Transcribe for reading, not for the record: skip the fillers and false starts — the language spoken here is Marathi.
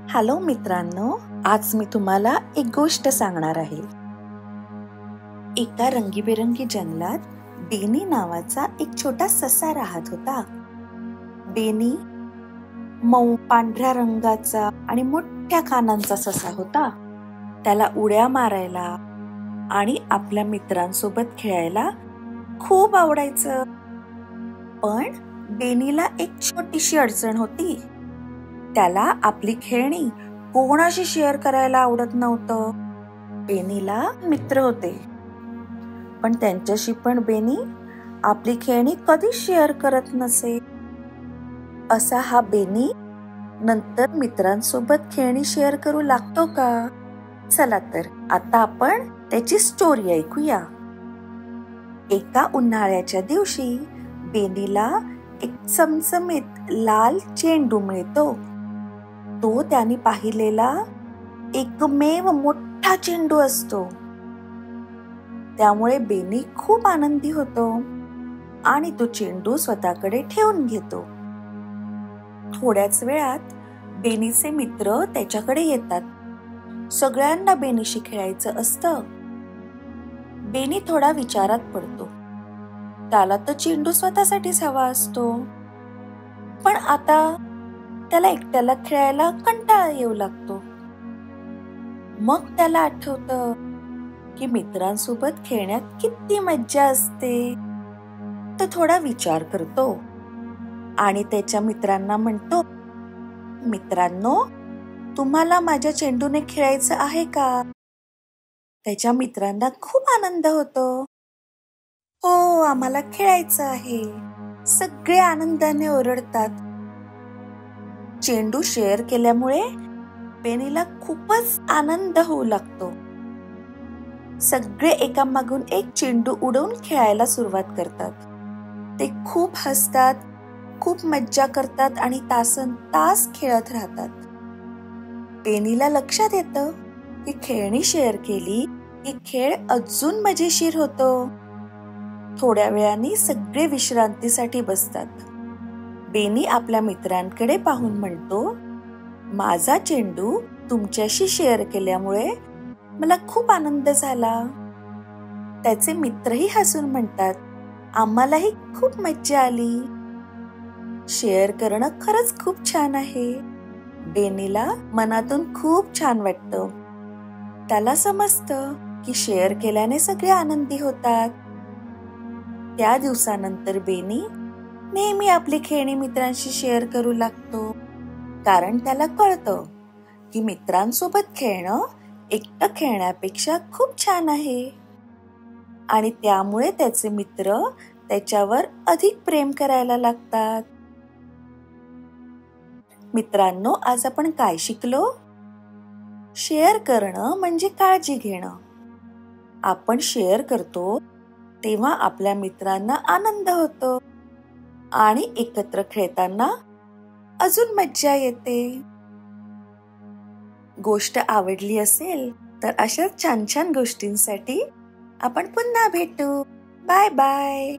हॅलो मित्रांनो, आज मी तुम्हाला एक गोष्ट सांगणार आहे। एका रंगीबेरंगी जंगलात बेनी नावाचा एक छोटा ससा राहत होता। बेनी मऊ पांढऱ्या रंगाचा आणि मोठ्या कानांचा ससा होता। त्याला उड्या मारायला आणि आपल्या मित्रांसोबत खेळायला खूप आवडायचं। पण बेनीला एक छोटीशी अडचण होती। त्याला आपली खेळणी कोणाशी शेअर करायला आवडत नव्हतं। बेनीला मित्र होते, पण त्यांच्याशी पण बेनी आपली खेळणी कधी शेअर करत नसे। असा हा बेनी नंतर मित्रांसोबत खेळणी शेअर करू लागतो का? चला तर आता आपण त्याची स्टोरी ऐकूया। एका उन्हाळ्याच्या दिवशी बेनीला एक चमचमीत लाल चेंडू मिळतो। तो त्याने पाहिलेला एकमेव मोठा चेंडू असतो। त्यामुळे बेनी खूप आनंदी होतो आणि तो चेंडू स्वतःकडे ठेवून घेतो। थोड्याच वेळात बेनीचे मित्र त्याच्याकडे येतात। सगळ्यांना बेनीशी खेळायचं असतं। बेनी थोडा विचारात पडतो। त्याला तर चेंडू स्वतःसाठीच हवा असतो, पण आता त्याला एकट्याला खेळायला कंटाळा येऊ लागतो। मग त्याला आठवतं की मित्रांसोबत खेळण्यात किती मज्जा असते। तो थोडा विचार करतो आणि त्याच्या मित्रांना म्हणतो, मित्रांनो, तुम्हाला माझ्या चेंडूने खेळायचं आहे का? त्याच्या मित्रांना खूप आनंद होतो। हो, आम्हाला खेळायचं आहे, सगळे आनंदाने ओरडतात। चेंडू शेअर केल्यामुळे बेनीला खूपच आनंद होऊ लागतो। सगळे एकामागून एक चेंडू उडवून खेळायला सुरुवात करतात। ते खूप हसतात, खूप मज्जा करतात आणि तासनतास खेळत राहतात। बेनीला लक्षात येतं की खेळणी शेअर केली की खेळ अजून मजेशीर होतो। थोड्या वेळाने सगळे विश्रांतीसाठी बसतात। बेनी आपल्या मित्रांकडे पाहून म्हणतो, माझा चेंडू तुमच्याशी शेअर केल्यामुळे मला खूप आनंद झाला। त्याचे मित्रही हसून म्हणतात, आम्हालाही खूप मज्जा आली। शेअर करणं खरंच खूप छान आहे। बेनीला मनातून खूप छान वाटतं। त्याला समजतं की शेअर केल्याने सगळे आनंदी होतात। त्या दिवसानंतर बेनी नेहमी आपली खेळणी मित्रांशी शेअर करू लागतो, कारण त्याला कळतं की मित्रांसोबत खेळणं एकटं खेळण्यापेक्षा खूप छान आहे आणि त्यामुळे त्याचे मित्र त्याच्यावर अधिक प्रेम करायला लागतात। मित्रांनो, आज आपण काय शिकलो? शेअर करणं म्हणजे काळजी घेणं। आपण शेअर करतो तेव्हा आपल्या मित्रांना आनंद होतो आणि एकत्र खेळताना अजून मज्जा येते। गोष्ट आवडली असेल तर अशाच छान छान गोष्टींसाठी आपण पुन्हा भेटू। Bye bye.